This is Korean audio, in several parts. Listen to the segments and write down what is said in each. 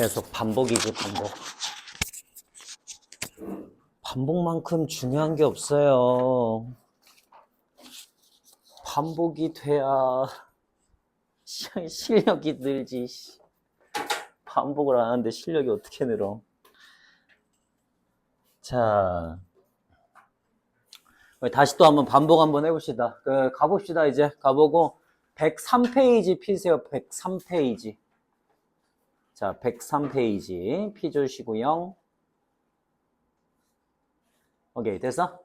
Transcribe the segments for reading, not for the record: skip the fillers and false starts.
계속 반복이지, 반복. 반복만큼 중요한 게 없어요. 반복이 돼야 실력이 늘지. 반복을 안 하는데 실력이 어떻게 늘어? 자, 다시 또 한번 반복 한번 해봅시다. 가봅시다. 이제 가보고 103페이지 피세요. 103페이지. 자, 103페이지 피 주시고요. 오케이, 됐어?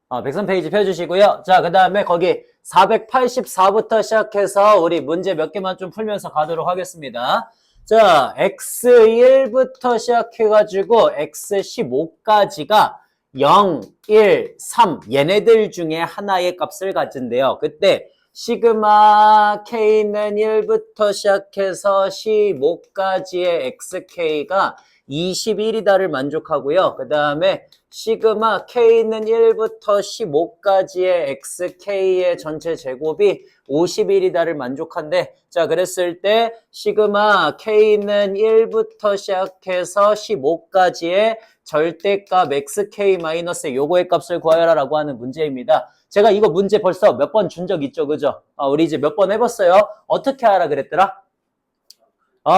103페이지 펴주시고요. 자, 그 다음에 거기 484부터 시작해서 우리 문제 몇 개만 좀 풀면서 가도록 하겠습니다. 자, x1부터 시작해가지고 x15까지가 0, 1, 3 얘네들 중에 하나의 값을 가진대요. 그때 시그마 k는 1부터 시작해서 15까지의 xk가 21이다를 만족하고요. 그 다음에 시그마 k는 1부터 15까지의 xk의 전체 제곱이 51이다를 만족한대. 자, 그랬을 때 시그마 k는 1부터 시작해서 15까지의 절대값 xk 마이너스 요거의 값을 구하여라 라고 하는 문제입니다. 제가 이거 문제 벌써 몇 번 준 적 있죠, 그죠? 우리 이제 몇 번 해봤어요. 어떻게 하라 그랬더라?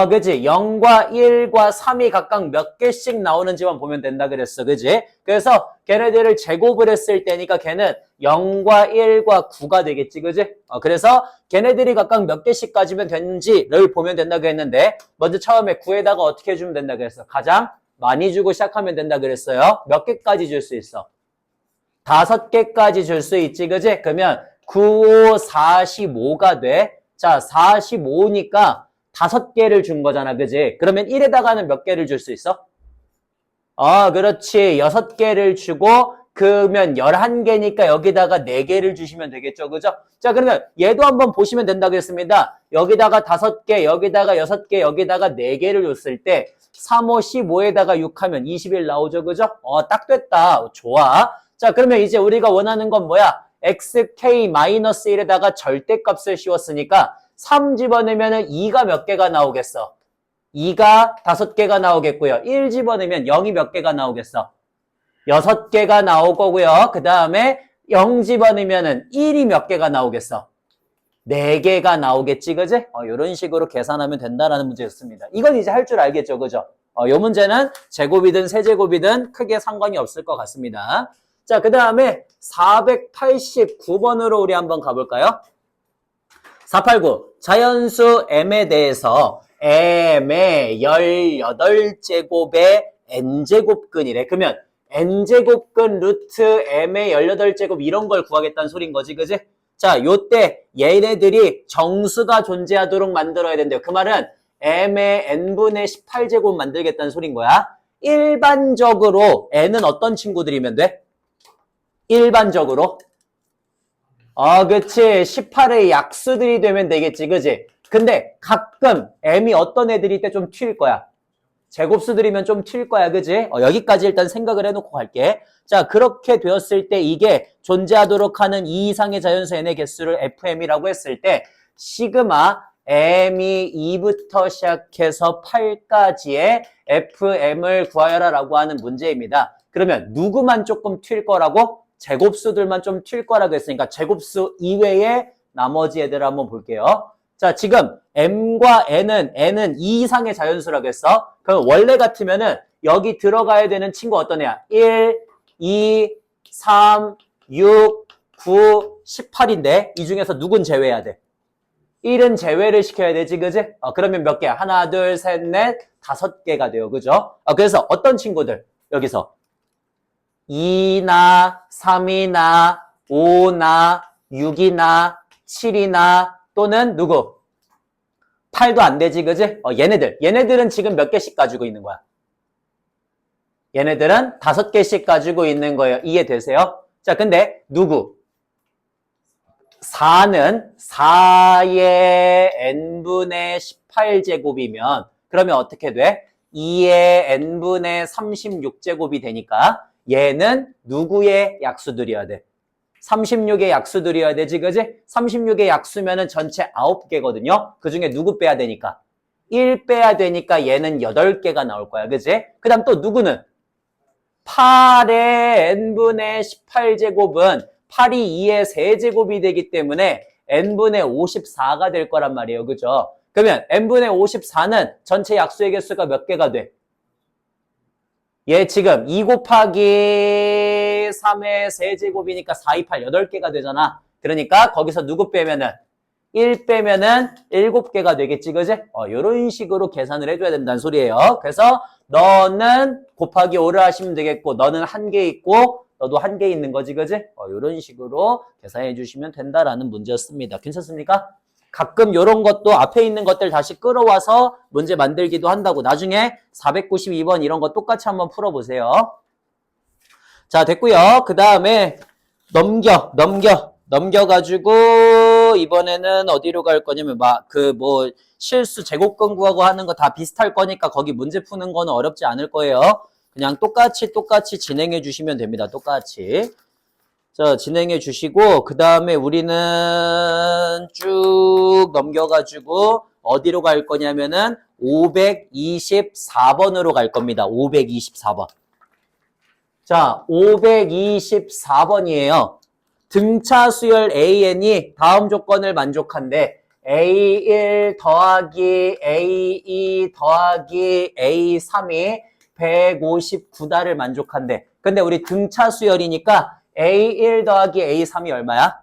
그지? 0과 1과 3이 각각 몇 개씩 나오는지만 보면 된다 그랬어, 그지? 그래서 걔네들을 제곱을 했을 때니까 걔는 0과 1과 9가 되겠지, 그지? 그래서 걔네들이 각각 몇 개씩 가지면 되는지를 보면 된다고 했는데 먼저 처음에 9에다가 어떻게 해주면 된다 그랬어? 가장 많이 주고 시작하면 된다 그랬어요. 몇 개까지 줄 수 있어? 5개까지 줄 수 있지, 그지? 그러면 9, 5, 45가 돼. 자, 45니까 5개를 준 거잖아, 그지? 그러면 1에다가는 몇 개를 줄 수 있어? 그렇지. 6개를 주고, 그러면 11개니까 여기다가 4개를 주시면 되겠죠, 그죠? 자, 그러면 얘도 한번 보시면 된다고 했습니다. 여기다가 5개, 여기다가 6개, 여기다가 4개를 줬을 때 3, 5, 15에다가 6 하면 21 나오죠, 그죠? 딱 됐다. 좋아. 자, 그러면 이제 우리가 원하는 건 뭐야? xk-1에다가 절대값을 씌웠으니까 3 집어넣으면 2가 몇 개가 나오겠어? 2가 5개가 나오겠고요. 1 집어넣으면 0이 몇 개가 나오겠어? 6개가 나올 거고요. 그 다음에 0 집어넣으면 1이 몇 개가 나오겠어? 4개가 나오겠지, 그지? 이런 식으로 계산하면 된다라는 문제였습니다. 이건 이제 할 줄 알겠죠, 그죠? 이 문제는 제곱이든 세제곱이든 크게 상관이 없을 것 같습니다. 자, 그 다음에 489번으로 우리 한번 가볼까요? 489. 자연수 m에 대해서 m의 18제곱의 n제곱근이래. 그러면 n제곱근 루트 m의 18제곱 이런 걸 구하겠다는 소린 거지, 그지? 자, 요때 얘네들이 정수가 존재하도록 만들어야 된대요. 그 말은 m의 n분의 18제곱 만들겠다는 소린 거야. 일반적으로 n은 어떤 친구들이면 돼? 일반적으로 그치. 18의 약수들이 되면 되겠지, 그지? 근데 가끔 m이 어떤 애들일 때 좀 튈 거야. 제곱수들이면 좀 튈 거야, 그지? 여기까지 일단 생각을 해놓고 갈게. 자, 그렇게 되었을 때 이게 존재하도록 하는 이 이상의 자연수 n의 개수를 fm이라고 했을 때 시그마 m이 2부터 시작해서 8까지의 fm을 구하여라 라고 하는 문제입니다. 그러면 누구만 조금 튈 거라고? 제곱수들만 좀 튈 거라고 했으니까 제곱수 이외의 나머지 애들 한번 볼게요. 자, 지금 m과 n은 2 이상의 자연수라고 했어. 그럼 원래 같으면은 여기 들어가야 되는 친구 어떤 애야? 1, 2, 3, 6, 9, 18인데 이 중에서 누군 제외해야 돼? 1은 제외를 시켜야 되지, 그지? 그러면 몇 개야? 하나, 둘, 셋, 넷, 5개가 돼요, 그죠? 그래서 어떤 친구들? 여기서 2나 3이나 5나 6이나 7이나 또는 누구? 8도 안 되지, 그지? 얘네들은 지금 몇 개씩 가지고 있는 거야? 얘네들은 5개씩 가지고 있는 거예요. 이해되세요? 자, 근데 누구? 4는 4의 n분의 18제곱이면 그러면 어떻게 돼? 2의 n분의 36제곱이 되니까 얘는 누구의 약수들이어야 돼? 36의 약수들이어야 되지, 그지? 36의 약수면은 전체 9개거든요. 그 중에 누구 빼야 되니까? 1 빼야 되니까 얘는 8개가 나올 거야. 그지? 그 다음 또 누구는? 8의 n분의 18제곱은 8이 2의 세제곱이 되기 때문에 n분의 54가 될 거란 말이에요. 그죠? 그러면 n분의 54는 전체 약수의 개수가 몇 개가 돼? 얘 지금 2 곱하기 3의 세제곱이니까 4, 2, 8, 8개가 되잖아. 그러니까 거기서 누구 빼면은 1 빼면은 7개가 되겠지, 그지? 요런 식으로 계산을 해줘야 된다는 소리예요. 그래서 너는 곱하기 5를 하시면 되겠고, 너는 1개 있고, 너도 1개 있는 거지, 그지? 요런 식으로 계산해 주시면 된다라는 문제였습니다. 괜찮습니까? 가끔 요런 것도 앞에 있는 것들 다시 끌어와서 문제 만들기도 한다고. 나중에 492번 이런 거 똑같이 한번 풀어보세요. 자, 됐고요. 그 다음에 넘겨가지고 이번에는 어디로 갈 거냐면 실수 제곱근 구하고 하는 거 다 비슷할 거니까 거기 문제 푸는 거는 어렵지 않을 거예요. 그냥 똑같이 진행해 주시면 됩니다. 똑같이. 자, 진행해 주시고 그 다음에 우리는 쭉 넘겨가지고 어디로 갈 거냐면은 524번으로 갈 겁니다. 524번. 자, 524번이에요. 등차 수열 AN이 다음 조건을 만족한데 A1 더하기 A2 더하기 A3이 159다를 만족한대. 근데 우리 등차 수열이니까 A1 더하기 A3이 얼마야?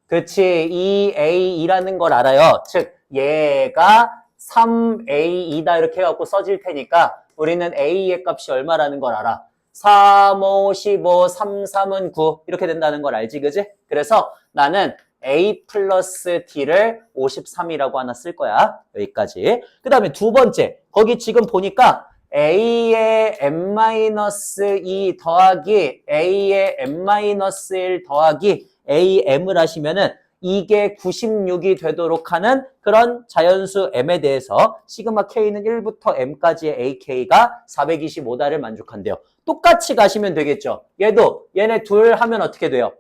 그치, 2A이라는 걸 알아요. 즉 얘가 3A2다 이렇게 해갖고 써질 테니까 우리는 A의 값이 얼마라는 걸 알아. 3, 5, 15, 3, 3은 9 이렇게 된다는 걸 알지, 그지? 그래서 나는 A 플러스 D를 53이라고 하나 쓸 거야. 여기까지. 그 다음에 두 번째, 거기 지금 보니까 A의 M-2 더하기 A의 M-1 더하기 AM을 하시면은 이게 96이 되도록 하는 그런 자연수 M에 대해서 시그마 K는 1부터 M까지의 AK가 425다를 만족한대요. 똑같이 가시면 되겠죠. 얘네 둘 하면 어떻게 돼요?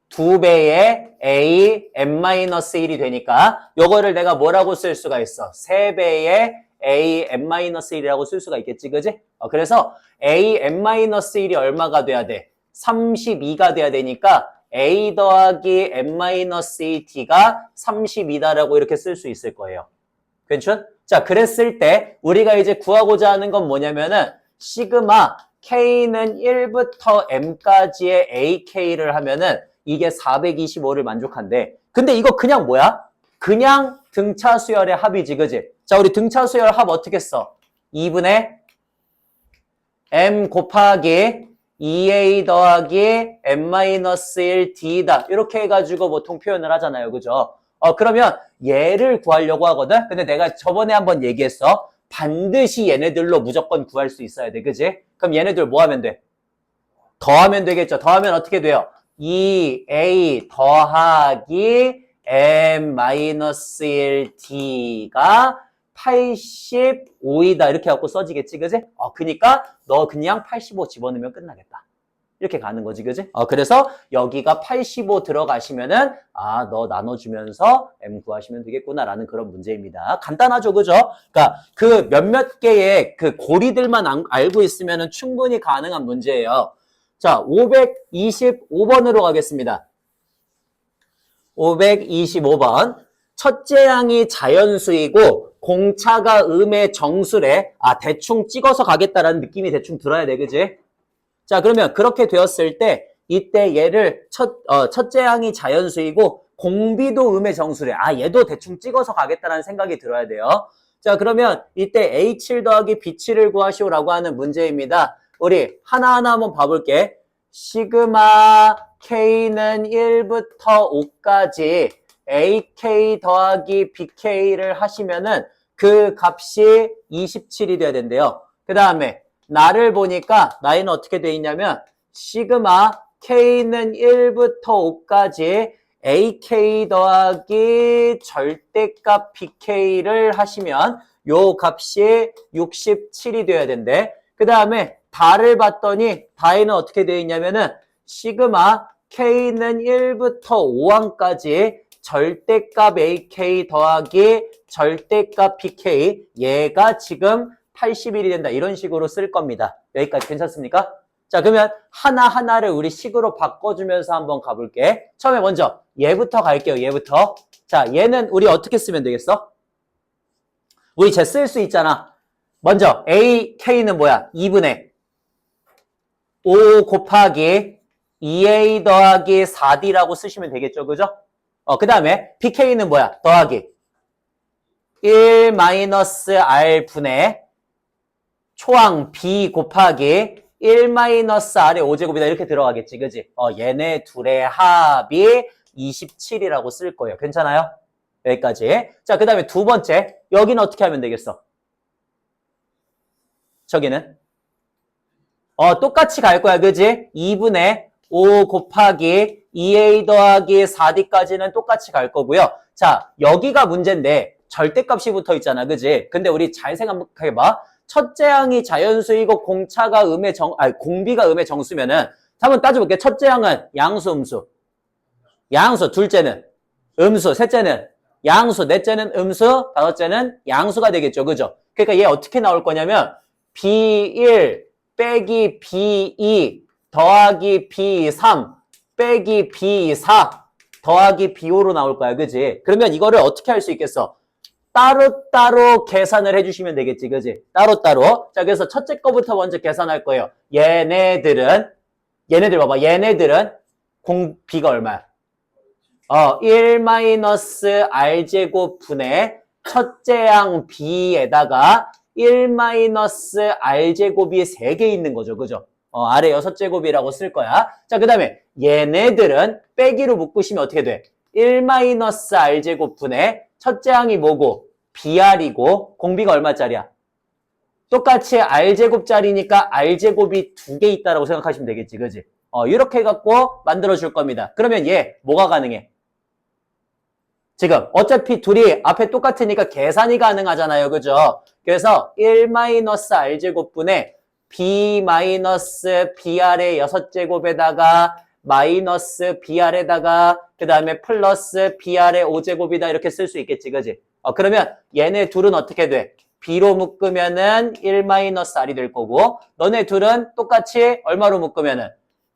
2배의 A M-1이 되니까 요거를 내가 뭐라고 쓸 수가 있어? 3배의 A M-1이라고 쓸 수가 있겠지, 그지? 그래서 A M-1이 얼마가 돼야 돼? 32가 돼야 되니까 A 더하기 M-2D가 32다라고 이렇게 쓸 수 있을 거예요. 괜찮? 자, 그랬을 때 우리가 이제 구하고자 하는 건 뭐냐면은 시그마 K는 1부터 M까지의 AK를 하면은 이게 425를 만족한대. 근데 이거 그냥 뭐야? 그냥 등차 수열의 합이지, 그지? 자, 우리 등차 수열 합 어떻게 써? 2분의 M 곱하기 2A 더하기 M-1D다. 이렇게 해가지고 보통 표현을 하잖아요. 그죠? 그러면 얘를 구하려고 하거든? 근데 내가 저번에 한번 얘기했어. 반드시 얘네들로 무조건 구할 수 있어야 돼. 그지? 그럼 얘네들 뭐 하면 돼? 더하면 되겠죠. 더하면 어떻게 돼요? 2A 더하기 M-1D가 85이다. 이렇게 갖고 써지겠지, 그지? 그니까 너 그냥 85 집어넣으면 끝나겠다. 이렇게 가는 거지, 그지? 그래서 여기가 85 들어가시면은, 너 나눠주면서 M 구하시면 되겠구나라는 그런 문제입니다. 간단하죠, 그죠? 그러니까 그 몇몇 개의 그 고리들만 알고 있으면은 충분히 가능한 문제예요. 자, 525번으로 가겠습니다. 525번. 첫째 항이 자연수이고 공차가 음의 정수래. 대충 찍어서 가겠다라는 느낌이 대충 들어야 돼, 그지? 자, 그러면 그렇게 되었을 때 이때 얘를 첫째 항이 자연수이고 공비도 음의 정수래. 얘도 대충 찍어서 가겠다라는 생각이 들어야 돼요. 자, 그러면 이때 A7 더하기 B7을 구하시오라고 하는 문제입니다. 우리 하나하나 한번 봐볼게. 시그마 K는 1부터 5까지 AK 더하기 BK를 하시면은 그 값이 27이 돼야 된대요. 그 다음에 나를 보니까 나이는 어떻게 돼 있냐면 시그마 K는 1부터 5까지 AK 더하기 절대값 BK를 하시면 요 값이 67이 돼야 된대. 그 다음에 다를 봤더니 다이는 어떻게 되어 있냐면은 시그마 K는 1부터 5항까지 절대값 AK 더하기 절대값 BK 얘가 지금 81이 된다. 이런 식으로 쓸 겁니다. 여기까지 괜찮습니까? 자, 그러면 하나하나를 우리 식으로 바꿔주면서 한번 가볼게. 처음에 먼저 얘부터 갈게요. 얘부터. 자, 얘는 우리 어떻게 쓰면 되겠어? 우리 쟤 쓸 수 있잖아. 먼저 AK는 뭐야? 2분의 5 곱하기 2A 더하기 4D라고 쓰시면 되겠죠. 그죠? 그 다음에 BK는 뭐야? 더하기 1 마이너스 R 분의 초항 B 곱하기 1 마이너스 R의 5제곱이다. 이렇게 들어가겠지. 그지? 얘네 둘의 합이 27이라고 쓸 거예요. 괜찮아요? 여기까지. 자, 그 다음에 두 번째. 여기는 어떻게 하면 되겠어? 저기는? 똑같이 갈 거야. 그지? 2분의 5 곱하기 2A 더하기 4D까지는 똑같이 갈 거고요. 자, 여기가 문제인데 절대값이 붙어 있잖아. 그지? 근데 우리 잘 생각해봐. 첫째 항이 자연수이고 공차가 공비가 음의 정수면은 한번 따져볼게. 첫째 항은 양수, 음수. 양수, 둘째는 음수, 셋째는 양수, 넷째는 음수, 다섯째는 양수가 되겠죠. 그죠? 그러니까 얘 어떻게 나올 거냐면 B1 빼기 B2 더하기 B3 빼기 B4 더하기 B5로 나올 거야. 그지? 그러면 이거를 어떻게 할 수 있겠어? 따로따로 계산을 해주시면 되겠지. 그지? 따로따로. 자, 그래서 첫째 거부터 먼저 계산할 거예요. 얘네들 봐봐. 얘네들은 B가 얼마야? 1 마이너스 R제곱 분의 첫째 항 B에다가 1 마이너스 R제곱이 3개 있는 거죠. 그죠? 아래 6제곱이라고 쓸 거야. 자, 그 다음에 얘네들은 빼기로 묶으시면 어떻게 돼? 1 마이너스 R제곱 분의 첫째 항이 뭐고? BR이고 공비가 얼마짜리야? 똑같이 R제곱짜리니까 R제곱이 2개 있다라고 생각하시면 되겠지. 그지? 이렇게 해갖고 만들어줄 겁니다. 그러면 얘 뭐가 가능해? 지금 어차피 둘이 앞에 똑같으니까 계산이 가능하잖아요. 그죠? 그래서 1 마이너스 R제곱분의 B 마이너스 BR의 6제곱에다가 마이너스 BR에다가 그 다음에 플러스 BR의 5제곱이다. 이렇게 쓸 수 있겠지. 그지? 그러면 얘네 둘은 어떻게 돼? B로 묶으면은 1 마이너스 R이 될 거고 너네 둘은 똑같이 얼마로 묶으면은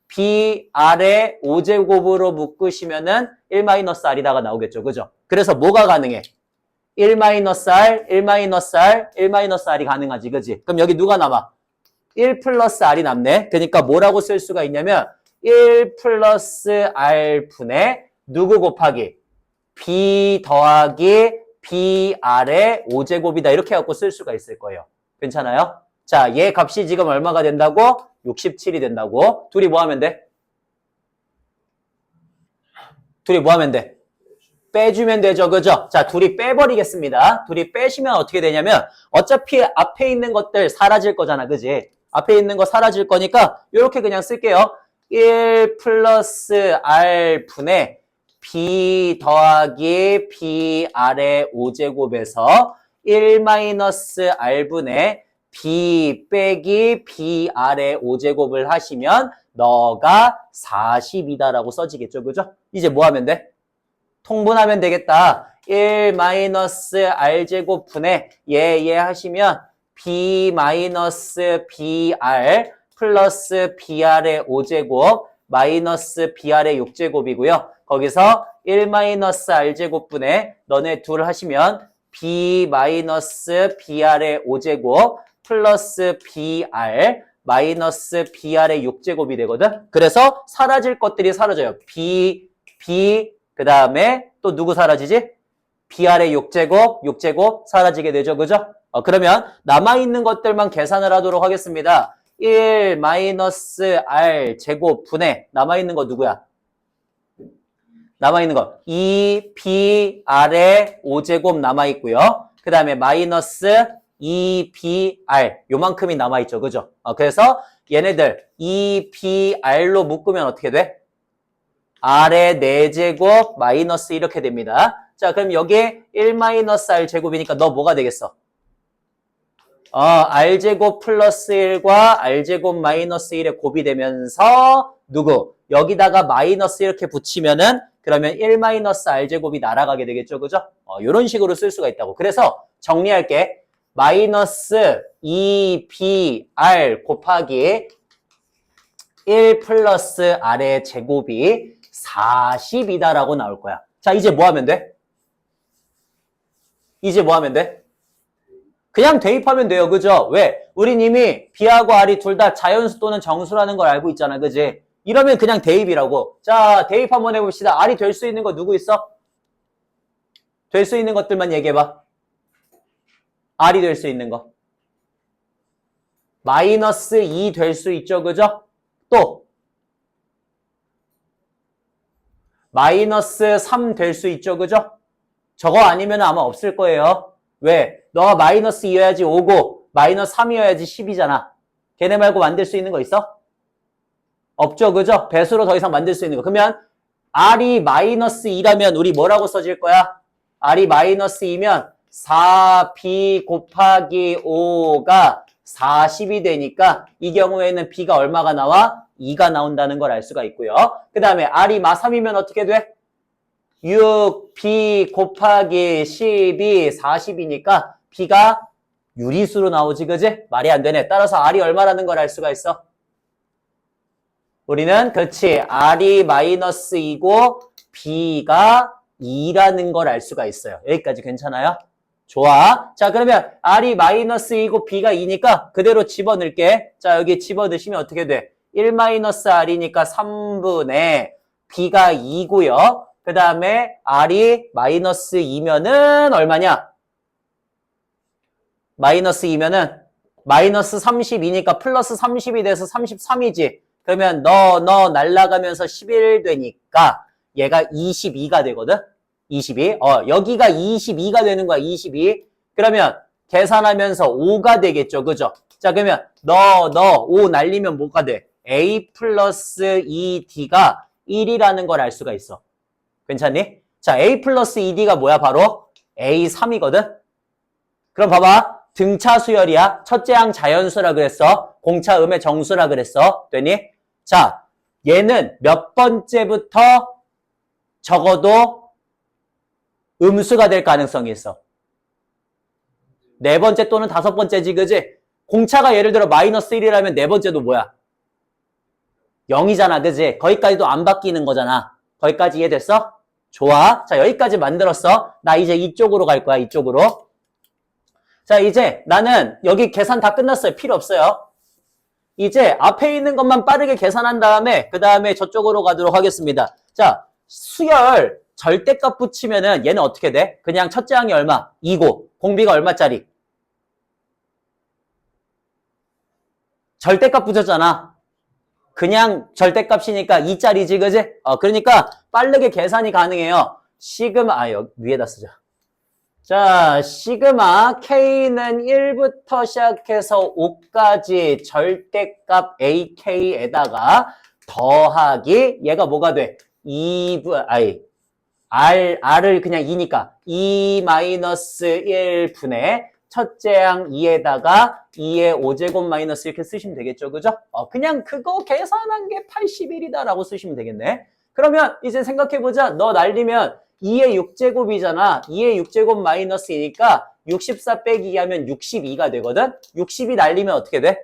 BR의 5제곱으로 묶으시면은 1 마이너스 R이다가 나오겠죠. 그죠? 그래서 뭐가 가능해? 1 마이너스 R, 1 마이너스 R, 1 마이너스 R이 가능하지. 그지? 그럼 여기 누가 남아? 1 플러스 R이 남네. 그러니까 뭐라고 쓸 수가 있냐면 1 플러스 R 분의 누구 곱하기? B 더하기 BR의 5제곱이다. 이렇게 해갖고 쓸 수가 있을 거예요. 괜찮아요? 자, 얘 값이 지금 얼마가 된다고? 67이 된다고. 둘이 뭐 하면 돼? 둘이 뭐 하면 돼? 빼주면 되죠. 그죠? 자, 둘이 빼버리겠습니다. 둘이 빼시면 어떻게 되냐면 어차피 앞에 있는 것들 사라질 거잖아. 그지? 앞에 있는 거 사라질 거니까 이렇게 그냥 쓸게요. 1 플러스 R 분의 B 더하기 BR의 5제곱에서 1 마이너스 R분의 B 빼기 BR의 5제곱을 하시면 너가 40이다라고 써지겠죠. 그죠? 이제 뭐 하면 돼? 통분하면 되겠다. 1 마이너스 R제곱 분의 얘 하시면 B 마이너스 BR 플러스 BR의 5제곱 마이너스 BR의 6제곱이고요. 거기서 1 마이너스 R제곱 분의 너네 둘 하시면 B 마이너스 BR의 5제곱 플러스 BR 마이너스 BR의 6제곱이 되거든. 그래서 사라질 것들이 사라져요. B 그 다음에 또 누구 사라지지? BR의 6제곱 사라지게 되죠. 그죠? 그러면 남아있는 것들만 계산을 하도록 하겠습니다. 1 마이너스 R 제곱 분의 남아있는 거 누구야? 남아있는 거 2BR의 5제곱 남아있고요. 그 다음에 마이너스 2BR 요만큼이 남아있죠. 그죠? 그래서 얘네들 2BR로 묶으면 어떻게 돼? R의 4제곱 마이너스 이렇게 됩니다. 자, 그럼 여기에 1 마이너스 R 제곱이니까 너 뭐가 되겠어? R제곱 플러스 1과 R제곱 마이너스 1의 곱이 되면서 누구? 여기다가 마이너스 이렇게 붙이면은 그러면 1-r제곱이 날아가게 되겠죠. 그죠? 이런 식으로 쓸 수가 있다고. 그래서 정리할게. 마이너스 2br 곱하기 1 플러스 r의 제곱이 40이다라고 나올 거야. 자, 이제 뭐 하면 돼? 이제 뭐 하면 돼? 그냥 대입하면 돼요. 그죠? 왜? 우린 이미 b하고 r이 둘 다 자연수 또는 정수라는 걸 알고 있잖아. 그지? 이러면 그냥 대입이라고. 자, 대입 한번 해봅시다. r이 될 수 있는 거 누구 있어? 될 수 있는 것들만 얘기해봐. r이 될 수 있는 거. 마이너스 2 될 수 있죠. 그죠? 또 마이너스 3 될 수 있죠. 그죠? 저거 아니면 아마 없을 거예요. 왜? 너가 마이너스 2여야지 5고 마이너스 3이어야지 10이잖아. 걔네 말고 만들 수 있는 거 있어? 없죠. 그죠? 배수로 더 이상 만들 수 있는 거. 그러면 r이 마이너스 2라면 우리 뭐라고 써질 거야? r이 마이너스 2면 4b 곱하기 5가 40이 되니까 이 경우에는 b가 얼마가 나와? 2가 나온다는 걸 알 수가 있고요. 그 다음에 r이 마 3이면 어떻게 돼? 6b 곱하기 10이 40이니까 b가 유리수로 나오지. 그지? 말이 안 되네. 따라서 r이 얼마라는 걸 알 수가 있어. 우리는 그렇지. r이 마이너스 2고 b가 2라는 걸 알 수가 있어요. 여기까지 괜찮아요? 좋아. 자, 그러면 r이 마이너스 2고 b가 2니까 그대로 집어넣을게. 자, 여기 집어넣으시면 어떻게 돼? 1-r이니까 3분의 b가 2고요. 그 다음에 r이 마이너스 2면은 얼마냐? 마이너스 2면은 마이너스 32니까 플러스 30이 돼서 33이지. 그러면 너 날라가면서 11 되니까 얘가 22가 되거든? 22. 여기가 22가 되는 거야. 22. 그러면 계산하면서 5가 되겠죠. 그죠? 자, 그러면 너 5 날리면 뭐가 돼? a 플러스 2d가 1이라는 걸 알 수가 있어. 괜찮니? 자, a 플러스 2d가 뭐야? 바로 a3이거든? 그럼 봐봐. 등차 수열이야. 첫째 항 자연수라 그랬어. 공차 음의 정수라 그랬어. 되니? 자, 얘는 몇 번째부터 적어도 음수가 될 가능성이 있어. 네 번째 또는 다섯 번째지, 그지? 공차가 예를 들어 마이너스 1이라면 네 번째도 뭐야? 0이잖아, 그지? 거기까지도 안 바뀌는 거잖아. 거기까지 이해됐어? 좋아. 자, 여기까지 만들었어. 나 이제 이쪽으로 갈 거야, 이쪽으로. 자, 이제 나는 여기 계산 다 끝났어요. 필요 없어요. 이제 앞에 있는 것만 빠르게 계산한 다음에 그 다음에 저쪽으로 가도록 하겠습니다. 자, 수열 절대값 붙이면은 얘는 어떻게 돼? 그냥 첫째 항이 얼마? 2고 공비가 얼마짜리? 절대값 붙였잖아. 그냥 절대값이니까 2짜리지, 그지? 그러니까 빠르게 계산이 가능해요. 시그마, 여기 위에다 쓰자. 자, 시그마 K는 1부터 시작해서 5까지 절대값 AK에다가 더하기 얘가 뭐가 돼? R을 그냥 2니까 2-1분의 첫째 항 2에다가 2의 5제곱 마이너스 이렇게 쓰시면 되겠죠. 그죠? 그냥 그거 계산한 게 81이다라고 쓰시면 되겠네. 그러면 이제 생각해보자. 너 날리면 2의 6제곱이잖아. 2의 6제곱 마이너스이니까 64 빼기 2 하면 62가 되거든? 60이 날리면 어떻게 돼?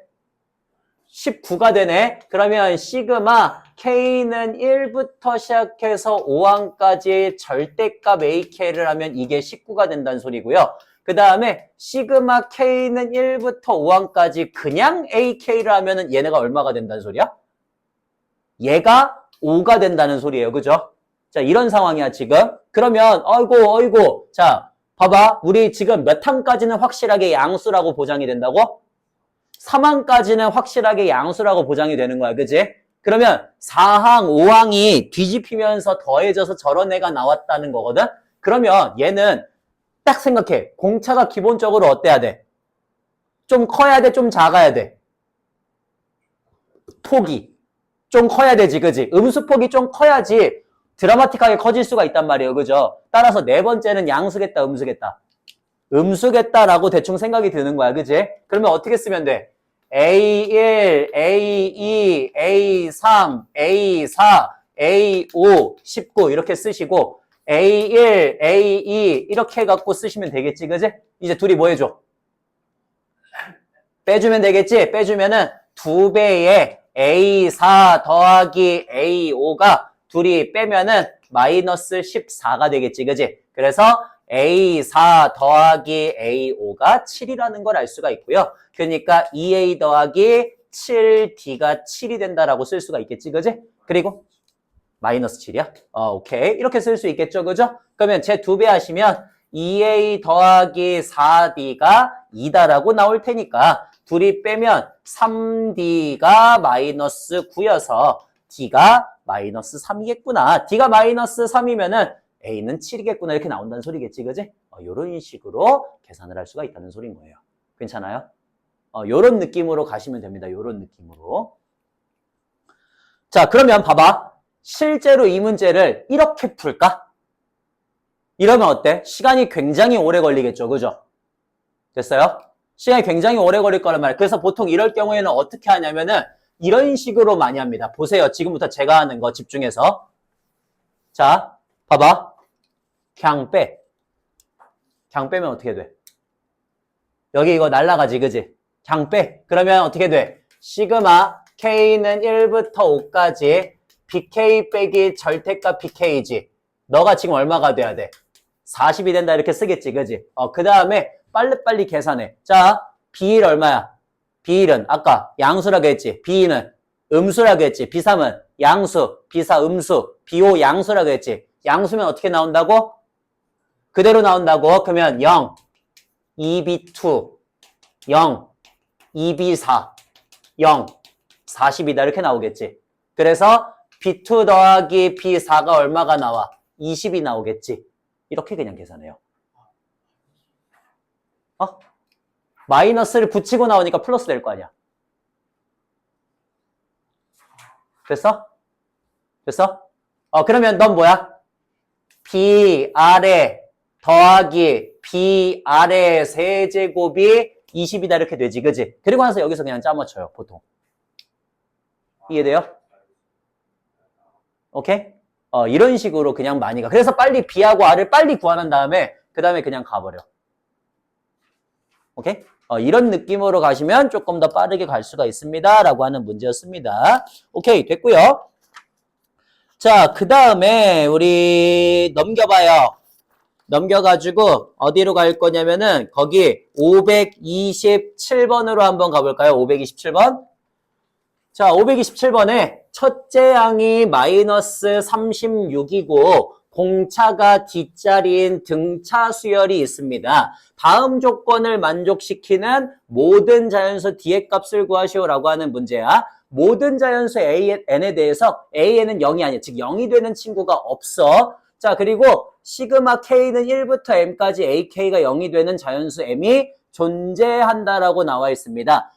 19가 되네. 그러면 시그마 K는 1부터 시작해서 5항까지 절대값 AK를 하면 이게 19가 된다는 소리고요. 그 다음에 시그마 K는 1부터 5항까지 그냥 AK를 하면은 얘네가 얼마가 된다는 소리야? 얘가 5가 된다는 소리예요. 그죠? 자, 이런 상황이야, 지금. 그러면, 어이구. 자, 봐봐. 우리 지금 몇 항까지는 확실하게 양수라고 보장이 된다고? 3항까지는 확실하게 양수라고 보장이 되는 거야. 그지? 그러면 4항, 5항이 뒤집히면서 더해져서 저런 애가 나왔다는 거거든? 그러면 얘는 딱 생각해. 공차가 기본적으로 어때야 돼? 좀 커야 돼? 좀 작아야 돼? 폭이. 좀 커야 되지, 그지? 음수폭이 좀 커야지 드라마틱하게 커질 수가 있단 말이에요. 그죠? 따라서 네 번째는 양수겠다, 음수겠다? 음수겠다라고 대충 생각이 드는 거야. 그지? 그러면 어떻게 쓰면 돼? A1, A2, A3, A4, A5, 19 이렇게 쓰시고 A1, A2 이렇게 해갖고 쓰시면 되겠지, 그지? 이제 둘이 뭐 해줘? 빼주면 되겠지? 빼주면은 2배의 A4 더하기 A5가 둘이 빼면은 마이너스 14가 되겠지, 그지? 그래서 A4 더하기 A5가 7이라는 걸 알 수가 있고요. 그러니까 2A 더하기 7D가 7이 된다라고 쓸 수가 있겠지, 그지? 그리고 마이너스 7이야? 오케이. 이렇게 쓸 수 있겠죠, 그죠? 그러면 제 2배 하시면 2A 더하기 4D가 2다라고 나올 테니까 둘이 빼면 3D가 마이너스 9여서 D가 마이너스 3이겠구나. D가 마이너스 3이면은 A는 7이겠구나. 이렇게 나온다는 소리겠지, 그지? 이런 식으로 계산을 할 수가 있다는 소리인 거예요. 괜찮아요? 요런 느낌으로 가시면 됩니다. 요런 느낌으로. 자, 그러면 봐봐. 실제로 이 문제를 이렇게 풀까? 이러면 어때? 시간이 굉장히 오래 걸리겠죠, 그죠? 됐어요? 시간이 굉장히 오래 걸릴 거란 말이에요. 그래서 보통 이럴 경우에는 어떻게 하냐면은 이런 식으로 많이 합니다. 보세요. 지금부터 제가 하는 거 집중해서. 자, 봐봐. 그냥 빼. 그냥 빼면 어떻게 돼? 여기 이거 날라가지, 그지? 그냥 빼. 그러면 어떻게 돼? 시그마 K는 1부터 5까지 BK 빼기 절대값 BK지. 너가 지금 얼마가 돼야 돼? 40이 된다 이렇게 쓰겠지, 그지? 그 다음에 빨리빨리 계산해. 자, B1 얼마야? B1은 아까 양수라고 했지. B2는 음수라고 했지. B3은 양수, B4 음수, B5 양수라고 했지. 양수면 어떻게 나온다고? 그대로 나온다고. 그러면 0, 2B2, 0, 2B4, 0, 40이다 이렇게 나오겠지. 그래서 B2 더하기 B4가 얼마가 나와? 20이 나오겠지. 이렇게 그냥 계산해요. 마이너스를 붙이고 나오니까 플러스 될 거 아니야. 됐어? 됐어? 그러면 넌 뭐야? B 아래 더하기 B 아래 세제곱이 20이다 이렇게 되지, 그지? 그리고 나서 여기서 그냥 짜맞춰요, 보통. 이해돼요? 오케이? 이런 식으로 그냥 많이 가. 그래서 빨리 B하고 R을 빨리 구하는 다음에 그 다음에 그냥 가버려. 오케이? 이런 느낌으로 가시면 조금 더 빠르게 갈 수가 있습니다. 라고 하는 문제였습니다. 오케이, 됐고요. 자, 그 다음에 우리 넘겨봐요. 넘겨가지고 어디로 갈 거냐면은 거기 527번으로 한번 가볼까요? 527번. 자, 527번에 첫째 항이 마이너스 36이고 공차가 뒷자리인 등차 수열이 있습니다. 다음 조건을 만족시키는 모든 자연수 D의 값을 구하시오라고 하는 문제야. 모든 자연수 N에 대해서 N은 0이 아니야. 즉 0이 되는 친구가 없어. 자, 그리고 시그마 K는 1부터 M까지 AK가 0이 되는 자연수 M이 존재한다라고 나와 있습니다.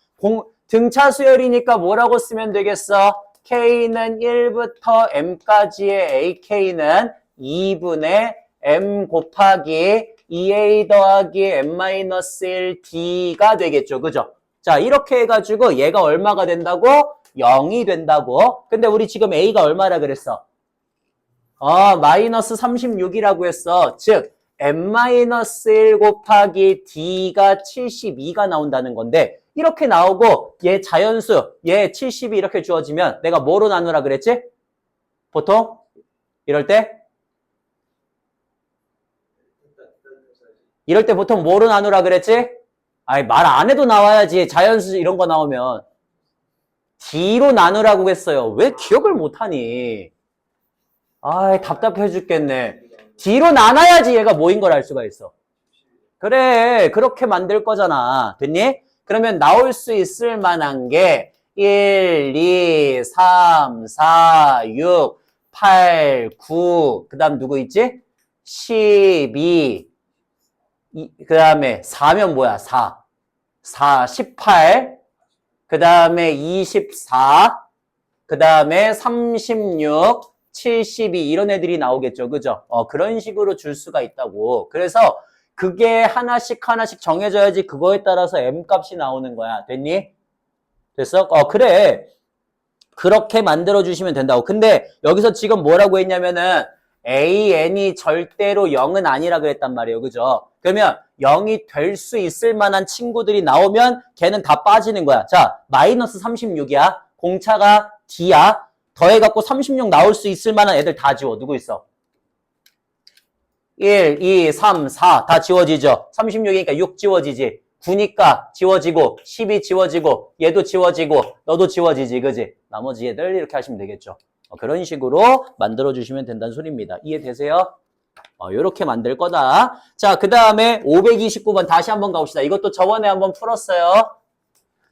등차 수열이니까 뭐라고 쓰면 되겠어? K는 1부터 M까지의 AK는 2분의 M 곱하기 2A 더하기 M-1D가 되겠죠. 그죠? 자, 이렇게 해가지고 얘가 얼마가 된다고? 0이 된다고. 근데 우리 지금 A가 얼마라 그랬어? 마이너스 36이라고 했어. 즉, M-1 곱하기 D가 72가 나온다는 건데, 이렇게 나오고, 얘 자연수, 얘 70이 이렇게 주어지면 내가 뭐로 나누라 그랬지? 보통? 이럴 때 보통 뭐로 나누라 그랬지? 아니, 말 안 해도 나와야지. 자연수 이런 거 나오면. D로 나누라고 했어요. 왜 기억을 못하니? 아이, 답답해 죽겠네. D로 나눠야지 얘가 뭐인 걸 알 수가 있어. 그래, 그렇게 만들 거잖아. 됐니? 그러면 나올 수 있을 만한 게 1, 2, 3, 4, 6, 8, 9, 그 다음 누구 있지? 12, 그 다음에 4면 뭐야? 4, 18, 그 다음에 24, 그 다음에 36, 72 이런 애들이 나오겠죠. 그죠? 그런 식으로 줄 수가 있다고. 그래서 그게 하나씩 정해져야지 그거에 따라서 M 값이 나오는 거야. 됐니? 됐어? 그래. 그렇게 만들어주시면 된다고. 근데 여기서 지금 뭐라고 했냐면은 AN이 절대로 0은 아니라 그랬단 말이에요. 그죠? 그러면 0이 될 수 있을 만한 친구들이 나오면 걔는 다 빠지는 거야. 자, 마이너스 36이야. 공차가 D야. 더해갖고 36 나올 수 있을 만한 애들 다 지워. 누구 있어? 1, 2, 3, 4 다 지워지죠. 36이니까 6 지워지지. 9니까 지워지고 10이 지워지고 얘도 지워지고 너도 지워지지. 그지? 나머지 애들 이렇게 하시면 되겠죠. 그런 식으로 만들어주시면 된다는 소리입니다. 이해되세요? 이렇게 만들 거다. 자, 그 다음에 529번 다시 한번 가봅시다. 이것도 저번에 한번 풀었어요.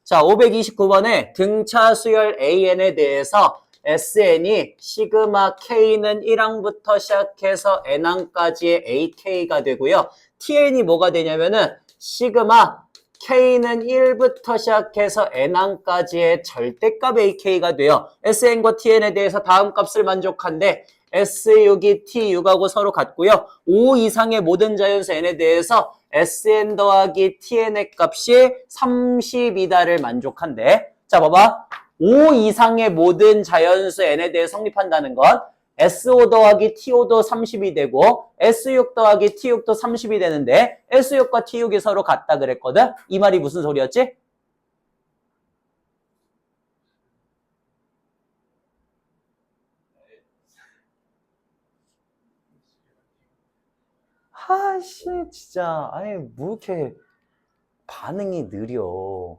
자, 529번에 등차 수열 AN에 대해서 SN이 시그마 K는 1항부터 시작해서 N항까지의 AK가 되고요. TN이 뭐가 되냐면은 시그마 K는 1부터 시작해서 N항까지의 절대값 AK가 돼요. SN과 TN에 대해서 다음 값을 만족한데 S6이 T6하고 서로 같고요. 5 이상의 모든 자연수 N에 대해서 SN 더하기 TN의 값이 30이다를 만족한대. 자, 봐봐. 5 이상의 모든 자연수 N에 대해 성립한다는 건 S5 더하기 T5도 30이 되고 S6 더하기 T6도 30이 되는데 S6과 T6이 서로 같다 그랬거든? 이 말이 무슨 소리였지? 아씨 진짜 아니 뭐 이렇게 반응이 느려.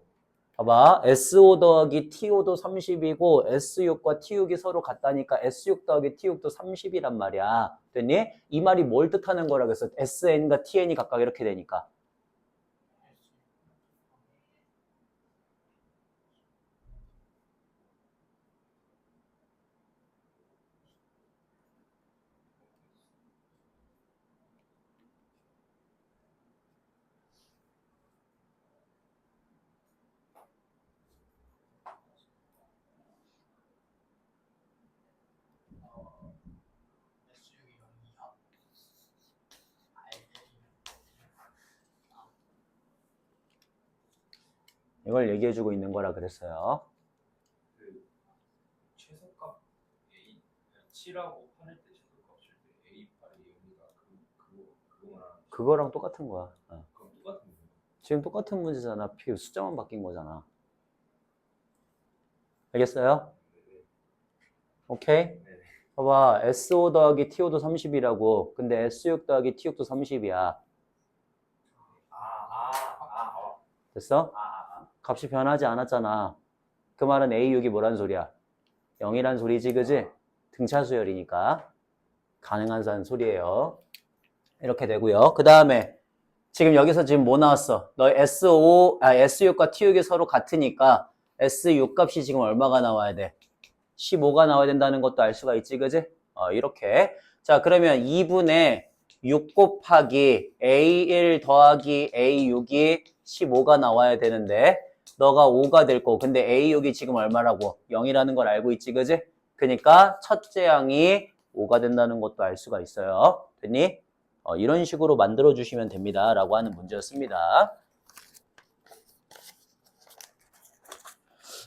봐봐. S5 더하기 T5도 30이고 S6과 T6이 서로 같다니까 S6 더하기 T6도 30이란 말이야. 됐니? 이 말이 뭘 뜻하는 거라 그랬어? SN과 TN이 각각 이렇게 되니까. 이걸 얘기해주고 있는 거라 그랬어요. 그 최소값 A 7하고 8일 때 최소값 줄 때 A 8이 0이다. 그거 말하는 거지. 그거랑 똑같은 거야. 그럼 똑같은 거야. 지금 똑같은 문제잖아. 숫자만 바뀐 거잖아. 알겠어요? 오케이? 네. 봐봐. S5 더하기 T5도 30이라고. 근데 S6 더하기 T6도 30이야. 됐어? 값이 변하지 않았잖아. 그 말은 A6이 뭐란 소리야? 0이란 소리지, 그지? 등차 수열이니까 가능한 소리예요. 이렇게 되고요. 그 다음에 지금 여기서 지금 뭐 나왔어? 너 S6과 T6이 서로 같으니까 S6 값이 지금 얼마가 나와야 돼? 15가 나와야 된다는 것도 알 수가 있지, 그지? 이렇게. 자, 그러면 2분의 6 곱하기 A1 더하기 A6이 15가 나와야 되는데 너가 5가 될 거고 근데 A6이 지금 얼마라고? 0이라는 걸 알고 있지, 그지? 그러니까 첫째 항이 5가 된다는 것도 알 수가 있어요. 됐니? 이런 식으로 만들어주시면 됩니다. 라고 하는 문제였습니다.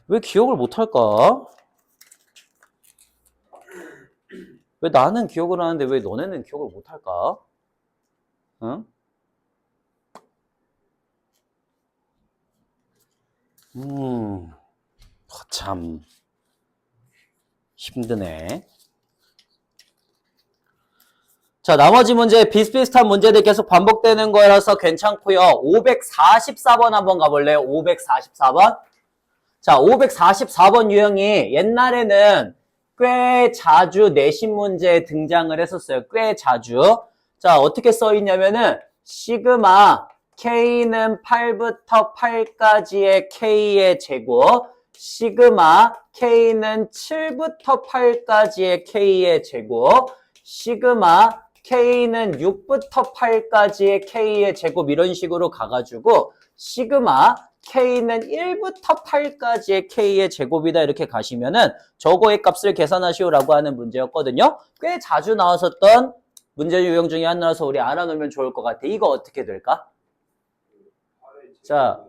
왜 기억을 못할까? 왜 나는 기억을 하는데 왜 너네는 기억을 못할까? 응? 참 힘드네. 자, 나머지 문제 비슷비슷한 문제들 계속 반복되는 거라서 괜찮고요. 544번 한번 가볼래요? 544번. 자, 544번 유형이 옛날에는 꽤 자주 내신 문제에 등장을 했었어요. 꽤 자주. 자, 어떻게 써 있냐면은 시그마 K는 8부터 8까지의 K의 제곱, 시그마 K는 7부터 8까지의 K의 제곱, 시그마 K는 6부터 8까지의 K의 제곱 이런 식으로 가가지고 시그마 K는 1부터 8까지의 K의 제곱이다 이렇게 가시면은 저거의 값을 계산하시오라고 하는 문제였거든요. 꽤 자주 나왔었던 문제 유형 중에 하나라서 우리 알아놓으면 좋을 것 같아. 이거 어떻게 될까? 자,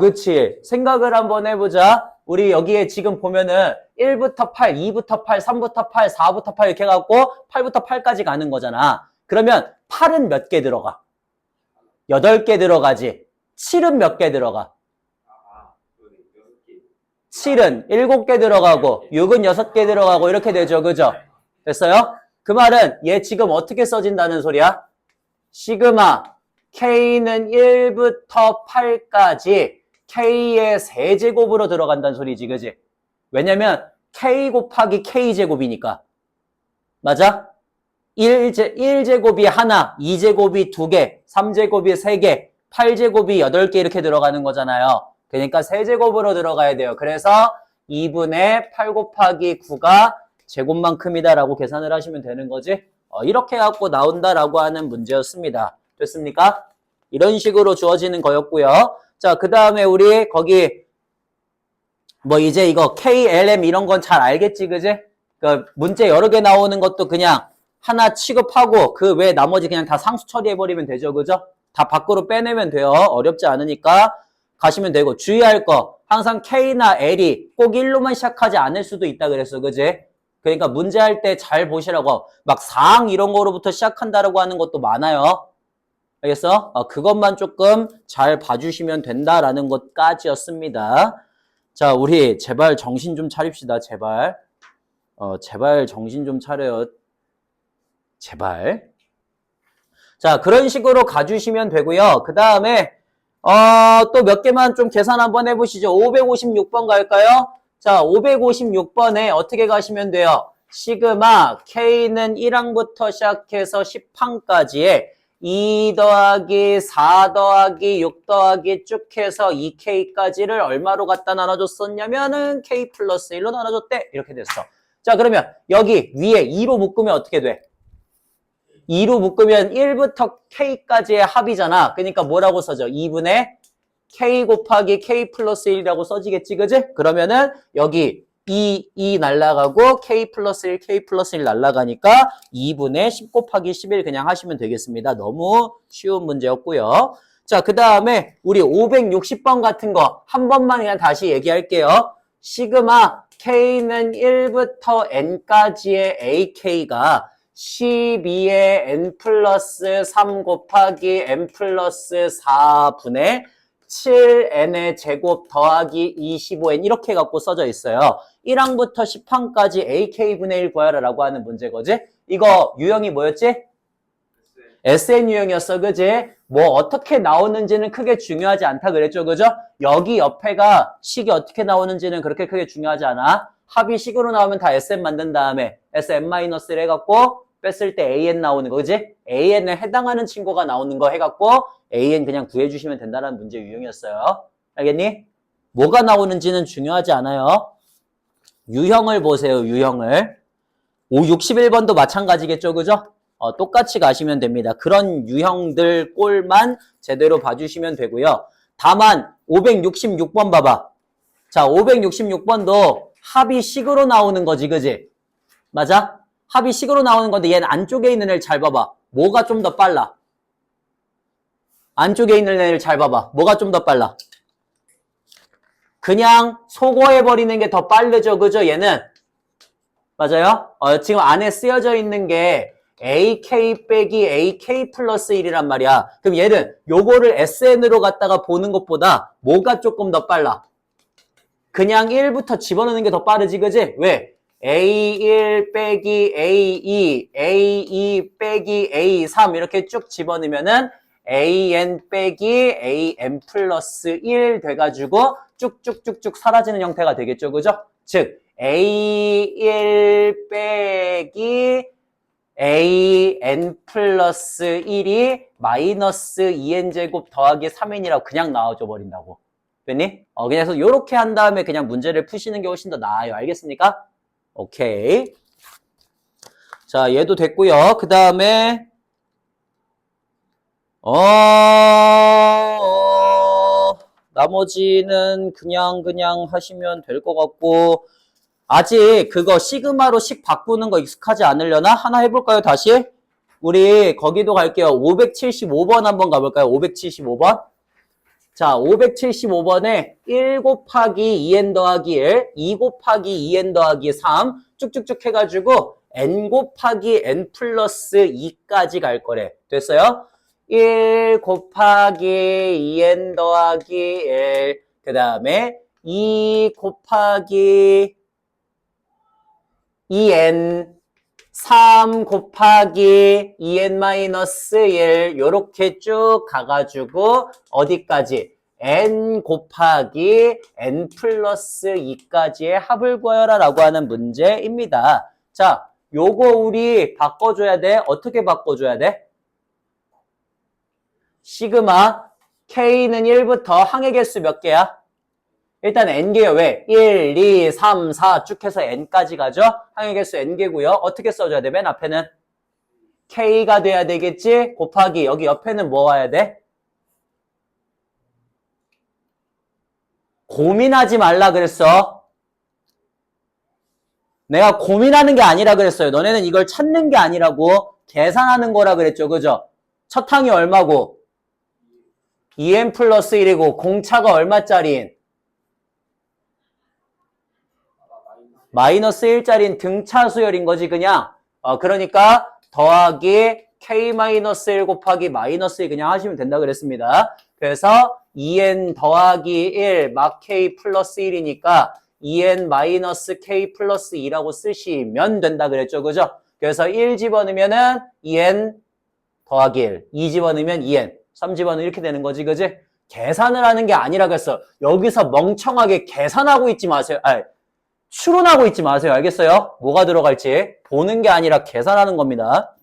그치. 생각을 한번 해보자. 우리 여기에 지금 보면은 1부터 8, 2부터 8, 3부터 8, 4부터 8 이렇게 해갖고 8부터 8까지 가는 거잖아. 그러면 8은 몇 개 들어가? 8개 들어가지. 7은 몇 개 들어가? 7은 7개 들어가고 6은 6개 들어가고 이렇게 되죠. 그죠? 됐어요? 그 말은 얘 지금 어떻게 써진다는 소리야? 시그마 K는 1부터 8까지 K의 세제곱으로 들어간다는 소리지. 그지? 왜냐면 K 곱하기 K제곱이니까. 맞아? 1제곱이 하나, 2제곱이 2개, 3제곱이 3개, 8제곱이 8개 이렇게 들어가는 거잖아요. 그러니까 세제곱으로 들어가야 돼요. 그래서 2분의 8 곱하기 9가 제곱만큼이다라고 계산을 하시면 되는 거지. 이렇게 갖고 나온다라고 하는 문제였습니다. 됐습니까? 이런 식으로 주어지는 거였고요. 자, 그 다음에 우리 거기 뭐 이제 이거 KLM 이런 건 잘 알겠지, 그지? 그 문제 여러 개 나오는 것도 그냥 하나 취급하고 그 외에 나머지 그냥 다 상수 처리해버리면 되죠, 그죠? 다 밖으로 빼내면 돼요. 어렵지 않으니까 가시면 되고 주의할 거 항상 K나 L이 꼭 1로만 시작하지 않을 수도 있다 그랬어, 그지? 그러니까 문제할 때 잘 보시라고. 막 4항 이런 거로부터 시작한다라고 하는 것도 많아요. 알겠어? 그것만 조금 잘 봐주시면 된다라는 것까지였습니다. 자, 우리 제발 정신 좀 차립시다. 제발. 제발 정신 좀 차려요. 제발. 자, 그런 식으로 가주시면 되고요. 그 다음에 또 몇 개만 좀 계산 한번 해보시죠. 556번 갈까요? 자, 556번에 어떻게 가시면 돼요? 시그마 K는 1항부터 시작해서 10항까지의 2 더하기 4 더하기 6 더하기 쭉 해서 2K까지를 얼마로 갖다 나눠줬었냐면은 K 플러스 1로 나눠줬대. 이렇게 됐어. 자, 그러면 여기 위에 2로 묶으면 어떻게 돼? 2로 묶으면 1부터 K까지의 합이잖아. 그러니까 뭐라고 써져? 2분의 K 곱하기 K 플러스 1이라고 써지겠지, 그지? 그러면은 여기 2 날라가고 K 플러스 1, K 플러스 1 날라가니까 2분의 10 곱하기 11 그냥 하시면 되겠습니다. 너무 쉬운 문제였고요. 자, 그 다음에 우리 560번 같은 거 한 번만 그냥 다시 얘기할게요. 시그마 K는 1부터 N까지의 AK가 12의 N 플러스 3 곱하기 N 플러스 4분의 7n의 제곱 더하기 25n 이렇게 갖고 써져 있어요. 1항부터 10항까지 ak분의 1 구하라라고 하는 문제거지? 이거 유형이 뭐였지? SN 유형이었어, 그지? 뭐 어떻게 나오는지는 크게 중요하지 않다 그랬죠, 그죠? 여기 옆에가 식이 어떻게 나오는지는 그렇게 크게 중요하지 않아. 합이 식으로 나오면 다 SN 만든 다음에 SN-를 해갖고 뺐을 때 AN 나오는 거, 그지? AN에 해당하는 친구가 나오는 거 해갖고 AN 그냥 구해주시면 된다는 문제 유형이었어요. 알겠니? 뭐가 나오는지는 중요하지 않아요. 유형을 보세요, 유형을. 61번도 마찬가지겠죠, 그죠? 똑같이 가시면 됩니다. 그런 유형들 꼴만 제대로 봐주시면 되고요. 다만 566번 봐봐. 자, 566번도 합이 식으로 나오는 거지, 그지? 맞아? 합이 식으로 나오는 건데 얘는 안쪽에 있는 애를 잘 봐봐. 뭐가 좀 더 빨라? 안쪽에 있는 애를 잘 봐봐. 뭐가 좀 더 빨라? 그냥 소거해버리는 게 더 빠르죠, 그죠? 얘는. 맞아요? 지금 안에 쓰여져 있는 게 AK 빼기 AK 플러스 1이란 말이야. 그럼 얘는 요거를 SN으로 갖다가 보는 것보다 뭐가 조금 더 빨라? 그냥 1부터 집어넣는 게 더 빠르지, 그지? 왜? A1 빼기 A2, A2 빼기 A3 이렇게 쭉 집어넣으면은 AN 빼기 AN 플러스 1 돼가지고 쭉쭉쭉쭉 사라지는 형태가 되겠죠, 그죠? 즉 A1 빼기 AN 플러스 1이 마이너스 2n제곱 더하기 3n이라고 그냥 나와줘 버린다고. 됐니? 그래서 요렇게 한 다음에 그냥 문제를 푸시는 게 훨씬 더 나아요. 알겠습니까? 오케이. 자, 얘도 됐고요. 그 다음에 나머지는 그냥 하시면 될 것 같고 아직 그거 시그마로 식 바꾸는 거 익숙하지 않으려나? 하나 해볼까요, 다시? 우리 거기도 갈게요. 575번 한번 가볼까요? 575번. 자, 575번에 1 곱하기 2n 더하기 1, 2 곱하기 2n 더하기 3 쭉쭉쭉 해가지고 n 곱하기 n 플러스 2까지 갈 거래. 됐어요? 1 곱하기 2n 더하기 1, 그 다음에 2 곱하기 2n, 3 곱하기 2n-1 요렇게 쭉 가가지고 어디까지? n 곱하기 n 플러스 2까지의 합을 구하여라 라고 하는 문제입니다. 자, 요거 우리 바꿔줘야 돼. 어떻게 바꿔줘야 돼? 시그마 K는 1부터 항의 개수 몇 개야? 일단 n개요. 왜? 1, 2, 3, 4 쭉 해서 n까지 가죠? 항의 개수 n개고요. 어떻게 써줘야 돼? 맨 앞에는 K가 돼야 되겠지? 곱하기 여기 옆에는 뭐 와야 돼? 고민하지 말라 그랬어. 내가 고민하는 게 아니라 그랬어요. 너네는 이걸 찾는 게 아니라고 계산하는 거라 그랬죠. 그죠? 첫 항이 얼마고? 2n 플러스 1이고 공차가 얼마짜리인? 마이너스 1짜리인 등차 수열인 거지 그냥. 그러니까 더하기 k-1 곱하기 마이너스 1 그냥 하시면 된다 그랬습니다. 그래서 2n 더하기 1 막 k 플러스 1이니까 2n 마이너스 k 플러스 2라고 쓰시면 된다 그랬죠. 그죠? 그래서 1 집어넣으면은 2n 더하기 1, 2 집어넣으면 2n, 3 집어넣으면 이렇게 되는 거지. 그지? 계산을 하는 게 아니라 그랬어. 여기서 멍청하게 계산하고 있지 마세요. 추론하고 있지 마세요. 알겠어요? 뭐가 들어갈지 보는 게 아니라 계산하는 겁니다.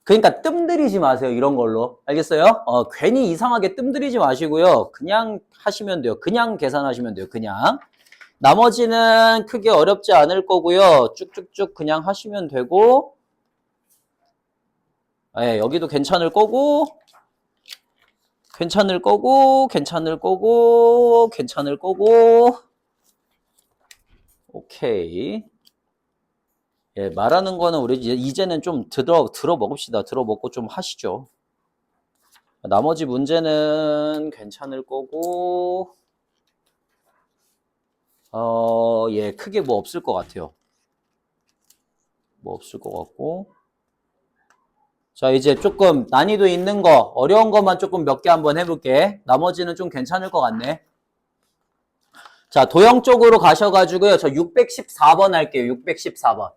그러니까 뜸들이지 마세요. 이런 걸로. 알겠어요? 괜히 이상하게 뜸들이지 마시고요. 그냥 하시면 돼요. 그냥 계산하시면 돼요. 그냥. 나머지는 크게 어렵지 않을 거고요. 쭉쭉쭉 그냥 하시면 되고 여기도 괜찮을 거고 괜찮을 거고 괜찮을 거고 괜찮을 거고 오케이. 말하는 거는 우리 이제는 좀 들어먹읍시다. 들어먹고 좀 하시죠. 나머지 문제는 괜찮을 거고, 크게 뭐 없을 것 같아요. 뭐 없을 것 같고. 자, 이제 조금 난이도 있는 거, 어려운 것만 조금 몇 개 한번 해볼게. 나머지는 좀 괜찮을 것 같네. 자, 도형 쪽으로 가셔가지고요. 저 614번 할게요. 614번.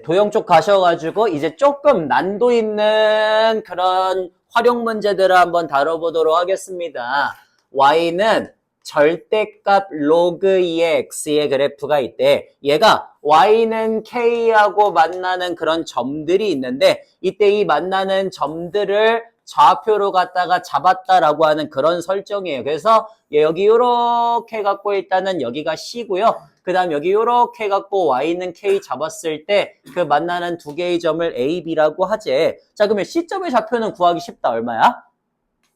도형 쪽 가셔가지고 이제 조금 난도 있는 그런 활용 문제들을 한번 다뤄보도록 하겠습니다. y는 절대값 로그 2의 x의 그래프가 있대. 얘가 y는 k하고 만나는 그런 점들이 있는데 이때 이 만나는 점들을 좌표로 갖다가 잡았다라고 하는 그런 설정이에요. 그래서 여기 이렇게 갖고 일단은 여기가 C고요. 그 다음 여기 이렇게 갖고 Y는 K 잡았을 때 그 만나는 두 개의 점을 A, B라고 하지. 자, 그러면 C점의 좌표는 구하기 쉽다. 얼마야?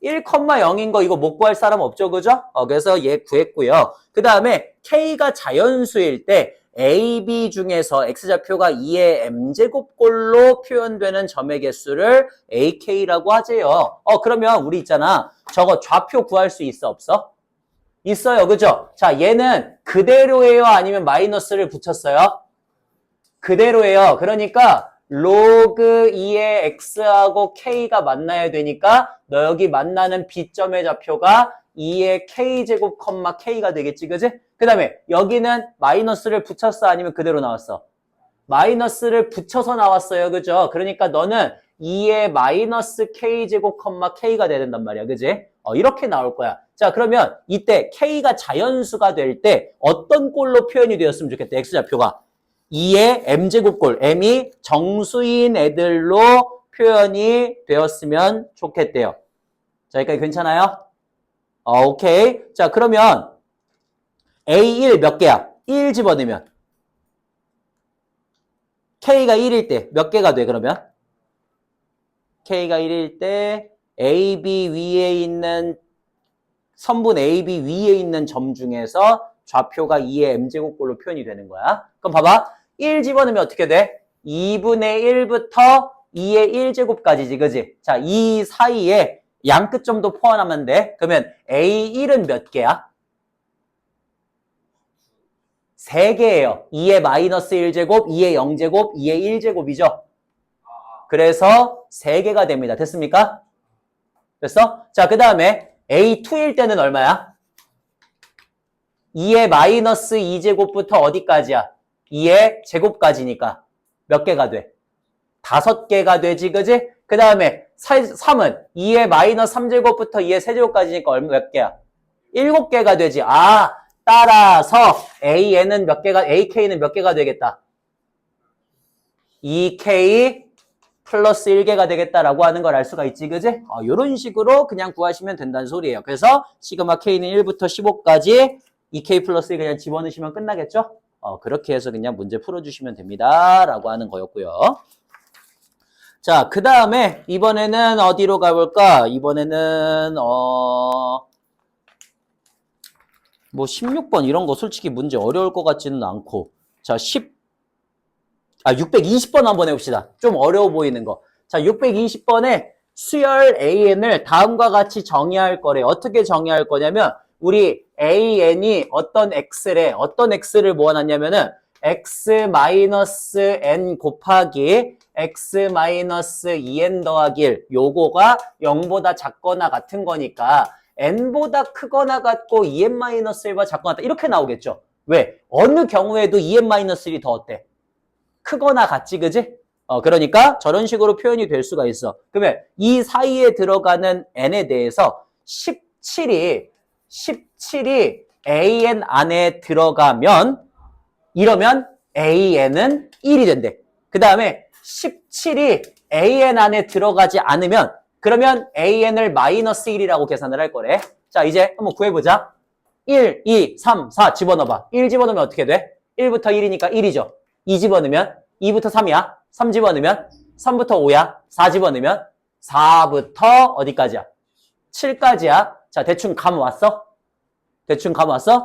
1,0인 거 이거 못 구할 사람 없죠. 그죠? 그래서 얘 구했고요. 그 다음에 K가 자연수일 때 A, B 중에서 X좌표가 2의 M제곱꼴로 표현되는 점의 개수를 AK라고 하재요. 그러면 우리 있잖아. 저거 좌표 구할 수 있어? 없어? 있어요. 그죠? 자, 얘는 그대로예요? 아니면 마이너스를 붙였어요? 그대로예요. 그러니까 로그 2의 X하고 K가 만나야 되니까 너 여기 만나는 B점의 좌표가 2의 K제곱 컴마 K가 되겠지. 그지? 그 다음에 여기는 마이너스를 붙였어? 아니면 그대로 나왔어? 마이너스를 붙여서 나왔어요. 그죠? 그러니까 너는 2의 마이너스 K제곱 컴마 K가 돼야 된단 말이야. 그지? 이렇게 나올 거야. 자, 그러면 이때 K가 자연수가 될 때 어떤 꼴로 표현이 되었으면 좋겠다. X좌표가 2의 M제곱꼴, M이 정수인 애들로 표현이 되었으면 좋겠대요. 자, 여기까지 괜찮아요? 오케이. 자, 그러면 A1 몇 개야? 1 집어넣으면 K가 1일 때 몇 개가 돼? 그러면 K가 1일 때 AB 위에 있는 선분 AB 위에 있는 점 중에서 좌표가 2의 M제곱꼴로 표현이 되는 거야. 그럼 봐봐. 1 집어넣으면 어떻게 돼? 2분의 1부터 2의 1제곱까지지, 그지? 자, 이 사이에 양끝점도 포함하면 돼. 그러면 A1은 몇 개야? 3개예요. 2의 마이너스 1제곱, 2의 0제곱, 2의 1제곱이죠. 그래서 3개가 됩니다. 됐습니까? 됐어? 자, 그 다음에 A2일 때는 얼마야? 2의 마이너스 2제곱부터 어디까지야? 2의 제곱까지니까 몇 개가 돼? 5개가 되지, 그지? 그 다음에 3은 2의 마이너스 3제곱부터 2의 세제곱까지니까 얼마 몇 개야? 7개가 되지. 아, 따라서 AN은 몇 개가, AK는 몇 개가 되겠다? 2K 플러스 1개가 되겠다라고 하는 걸 알 수가 있지, 그지? 이런 식으로 그냥 구하시면 된다는 소리예요. 그래서 시그마 K는 1부터 15까지 2K 플러스 1 그냥 집어넣으시면 끝나겠죠? 그렇게 해서 그냥 문제 풀어주시면 됩니다. 라고 하는 거였고요. 자, 그 다음에 이번에는 어디로 가볼까? 이번에는 뭐 16번 이런 거 솔직히 문제 어려울 것 같지는 않고 자, 620번 한번 해봅시다. 좀 어려워 보이는 거. 자, 620번에 수열 AN을 다음과 같이 정의할 거래. 어떻게 정의할 거냐면 우리 AN이 어떤 X를 모아놨냐면은 X-N 곱하기 X-2N 더하기 1 요거가 0보다 작거나 같은 거니까 N보다 크거나 같고 2N-1보다 작거나 같다 이렇게 나오겠죠. 왜? 어느 경우에도 2N-1이 더 어때? 크거나 같지, 그지? 그러니까 저런 식으로 표현이 될 수가 있어. 그러면 이 사이에 들어가는 N에 대해서 17이 AN 안에 들어가면 이러면 AN은 1이 된대. 그 다음에 17이 AN 안에 들어가지 않으면 그러면 AN을 마이너스 1이라고 계산을 할 거래. 자, 이제 한번 구해보자. 1, 2, 3, 4 집어넣어봐. 1 집어넣으면 어떻게 돼? 1부터 1이니까 1이죠. 2 집어넣으면 2부터 3이야. 3 집어넣으면 3부터 5야. 4 집어넣으면 4부터 어디까지야? 7까지야. 자, 대충 감 왔어?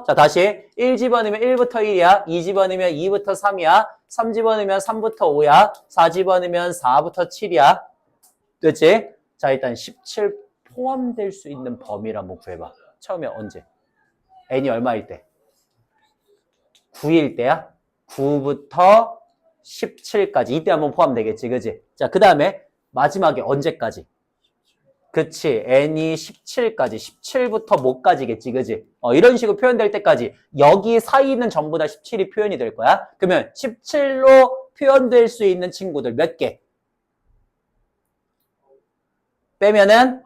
자, 다시 1 집어넣으면 1부터 1이야. 2 집어넣으면 2부터 3이야. 3 집어넣으면 3부터 5야. 4 집어넣으면 4부터 7이야. 됐지? 자, 일단 17 포함될 수 있는 범위를 한번 구해봐. 처음에 언제? n이 얼마일 때? 9일 때야? 9부터 17까지. 이때 한번 포함되겠지, 그지? 자, 그 다음에 마지막에 언제까지? 그치. n이 17까지. 17부터 뭐까지겠지, 그지? 이런 식으로 표현될 때까지 여기 사이는 전부 다 17이 표현이 될 거야. 그러면 17로 표현될 수 있는 친구들 몇 개? 빼면은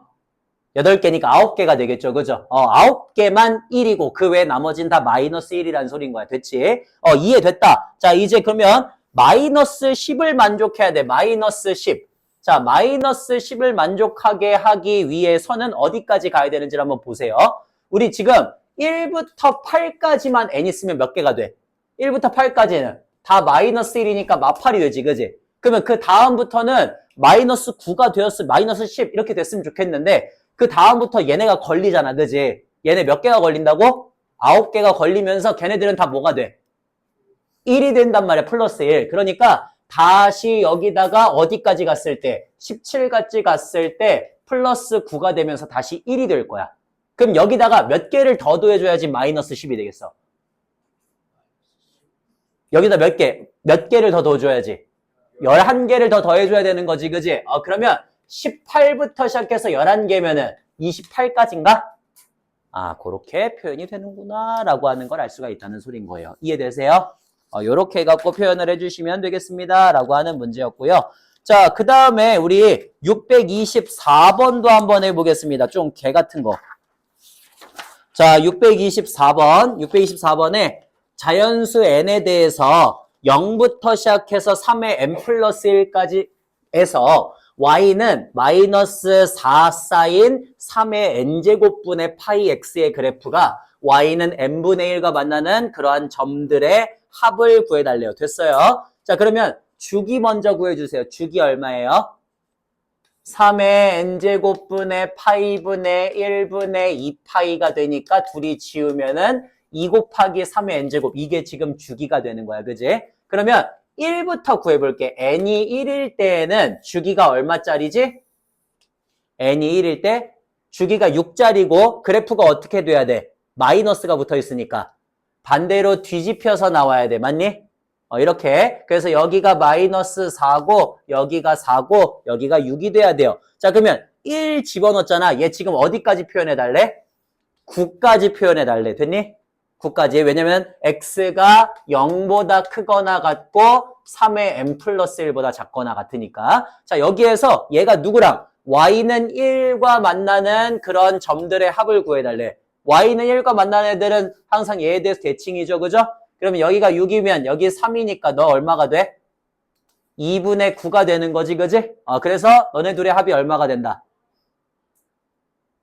8개니까 9개가 되겠죠, 그죠? 9개만 1이고 그 외 나머지는 다 마이너스 1이라는 소리인 거야. 됐지? 이해됐다. 자, 이제 그러면 마이너스 10을 만족해야 돼. 마이너스 10. 자, 마이너스 10을 만족하게 하기 위해서는 어디까지 가야 되는지 한번 보세요. 우리 지금 1부터 8까지만 n 있으면 몇 개가 돼? 1부터 8까지는 다 마이너스 1이니까 마팔이 되지, 그지? 그러면 그 다음부터는 마이너스 9가 되었으면 마이너스 10 이렇게 됐으면 좋겠는데 그 다음부터 얘네가 걸리잖아, 그지? 얘네 몇 개가 걸린다고? 9개가 걸리면서 걔네들은 다 뭐가 돼? 1이 된단 말이야, 플러스 1. 그러니까 다시 여기다가 어디까지 갔을 때? 17까지 갔을 때 플러스 9가 되면서 다시 1이 될 거야. 그럼 여기다가 몇 개를 더 더해줘야지 마이너스 10이 되겠어? 여기다 몇 개를 더 넣어줘야지? 11개를 더 더해줘야 되는 거지, 그지? 그러면 18부터 시작해서 11개면은 28까지인가? 그렇게 표현이 되는구나 라고 하는 걸 알 수가 있다는 소린 거예요. 이해되세요? 요렇게 해갖고 표현을 해주시면 되겠습니다 라고 하는 문제였고요. 자, 그 다음에 우리 624번도 한번 해보겠습니다. 좀 개 같은 거. 자, 624번에 자연수 n에 대해서 0부터 시작해서 3의 n 플러스 1까지 해서 y는 마이너스 4 사인 3의 n제곱분의 파이 x의 그래프가 y는 n분의 1과 만나는 그러한 점들의 합을 구해달래요. 됐어요? 자, 그러면 주기 먼저 구해주세요. 주기 얼마예요? 3의 n제곱분의 파이분의 1분의 2파이가 되니까 둘이 지우면은 2 곱하기 3의 n제곱 이게 지금 주기가 되는 거야. 그지? 그러면 1부터 구해볼게. n이 1일 때에는 주기가 얼마짜리지? n이 1일 때 주기가 6짜리고 그래프가 어떻게 돼야 돼? 마이너스가 붙어 있으니까 반대로 뒤집혀서 나와야 돼. 맞니? 이렇게. 그래서 여기가 마이너스 4고 여기가 4고 여기가 6이 돼야 돼요. 자, 그러면 1 집어넣었잖아. 얘 지금 어디까지 표현해달래? 9까지 표현해달래. 됐니? 9까지. 왜냐면 x가 0보다 크거나 같고 3의 n 플러스 1보다 작거나 같으니까. 자, 여기에서 얘가 누구랑? y는 1과 만나는 그런 점들의 합을 구해달래. y는 1과 만나는 애들은 항상 얘에 대해서 대칭이죠. 그죠? 그러면 여기가 6이면 여기 3이니까 너 얼마가 돼? 2분의 9가 되는 거지. 그지? 그래서 너네 둘의 합이 얼마가 된다?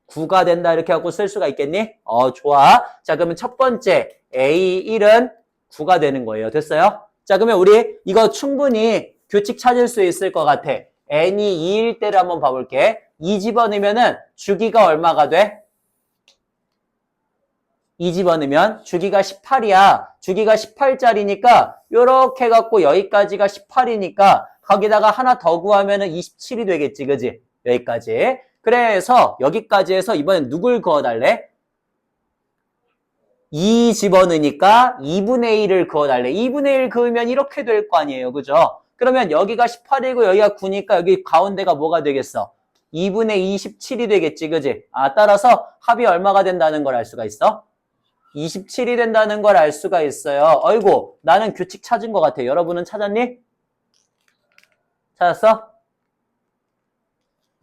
9가 된다. 이렇게 하고 쓸 수가 있겠니? 좋아. 자, 그러면 첫 번째 A1은 9가 되는 거예요. 됐어요? 자, 그러면 우리 이거 충분히 규칙 찾을 수 있을 것 같아. n이 2일 때를 한번 봐볼게. 2 집어넣으면은 주기가 얼마가 돼? 2 집어넣으면 주기가 18이야. 주기가 18짜리니까 요렇게 해갖고 여기까지가 18이니까 거기다가 하나 더 구하면은 27이 되겠지. 그지? 여기까지. 그래서 여기까지 해서 이번엔 누굴 그어달래? 2 집어넣으니까 2분의 1을 그어달래. 2분의 1 그으면 이렇게 될 거 아니에요. 그죠? 그러면 여기가 18이고 여기가 9니까 여기 가운데가 뭐가 되겠어? 2분의 27이 되겠지. 그지? 따라서 합이 얼마가 된다는 걸 알 수가 있어? 27이 된다는 걸 알 수가 있어요. 어이구, 나는 규칙 찾은 것 같아. 여러분은 찾았니? 찾았어?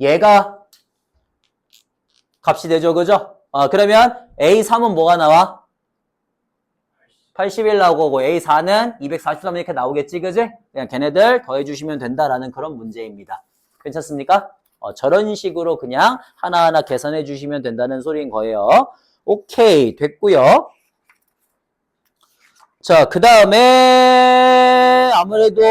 얘가 값이 되죠. 그죠? 그러면 A3은 뭐가 나와? 81 나오고 A4는 243 이렇게 나오겠지. 그지? 그냥 걔네들 더해주시면 된다라는 그런 문제입니다. 괜찮습니까? 저런 식으로 그냥 하나하나 계산해 주시면 된다는 소리인 거예요. 오케이, 됐고요. 자, 그 다음에 아무래도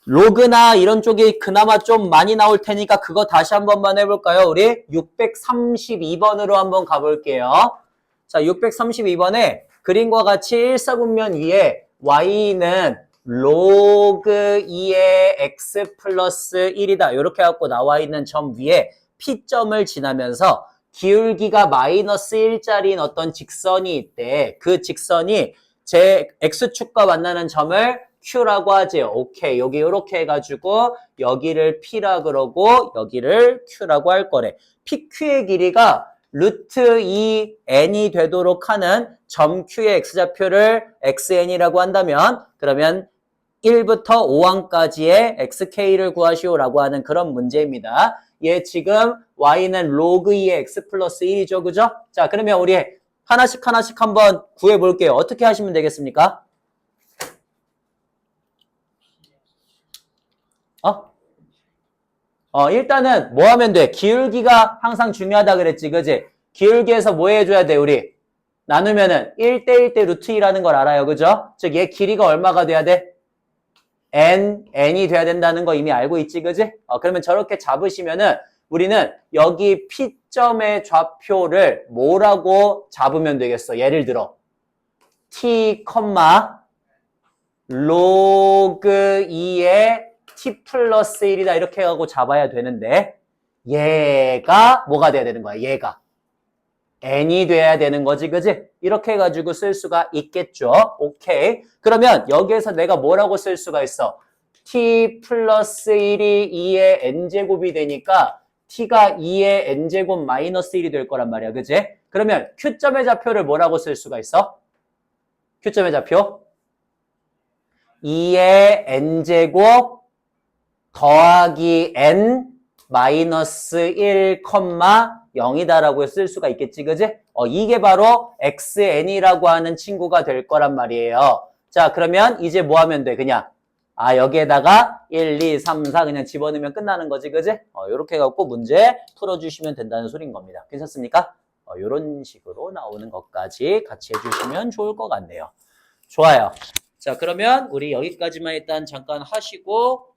로그나 이런 쪽이 그나마 좀 많이 나올 테니까 그거 다시 한 번만 해볼까요? 우리 632번으로 한번 가볼게요. 자, 632번에 그림과 같이 일사분면 위에 y는 로그 2의 x 플러스 1이다. 이렇게 해갖고 나와 있는 점 위에 P점을 지나면서 기울기가 마이너스 1짜리인 어떤 직선이 있대. 그 직선이 제 X축과 만나는 점을 Q라고 하지. 오케이. 여기 이렇게 해가지고 여기를 P라 그러고 여기를 Q라고 할 거래. PQ의 길이가 루트 2n이 되도록 하는 점 Q의 X좌표를 XN이라고 한다면 그러면 1부터 5항까지의 XK를 구하시오라고 하는 그런 문제입니다. 얘 지금 Y는 로그 2의 X 플러스 1이죠. 그죠? 자, 그러면 우리 하나씩 한번 구해볼게요. 어떻게 하시면 되겠습니까? 일단은 뭐 하면 돼? 기울기가 항상 중요하다 그랬지. 그지? 기울기에서 뭐 해줘야 돼, 우리? 나누면은 1대1 대 루트 2라는 걸 알아요. 그죠? 즉, 얘 길이가 얼마가 돼야 돼? n이 돼야 된다는 거 이미 알고 있지. 그지? 그러면 저렇게 잡으시면은 우리는 여기 P점의 좌표를 뭐라고 잡으면 되겠어? 예를 들어 t, 로그 2의 t 플러스 1이다 이렇게 하고 잡아야 되는데 얘가 뭐가 돼야 되는 거야? 얘가 n이 돼야 되는 거지. 그지? 이렇게 해가지고 쓸 수가 있겠죠. 오케이. 그러면 여기에서 내가 뭐라고 쓸 수가 있어? t 플러스 1이 2의 n제곱이 되니까 t가 2의 n제곱 마이너스 1이 될 거란 말이야. 그지? 그러면 q점의 좌표를 뭐라고 쓸 수가 있어? q점의 좌표 2의 n제곱 더하기 n 마이너스 1, 0이다라고 쓸 수가 있겠지. 그지? 이게 바로 xn이라고 하는 친구가 될 거란 말이에요. 자, 그러면 이제 뭐 하면 돼? 그냥 여기에다가 1, 2, 3, 4 그냥 집어넣으면 끝나는 거지. 그지? 요렇게 해갖고 문제 풀어주시면 된다는 소린 겁니다. 괜찮습니까? 요런 식으로 나오는 것까지 같이 해주시면 좋을 것 같네요. 좋아요. 자, 그러면 우리 여기까지만 일단 잠깐 하시고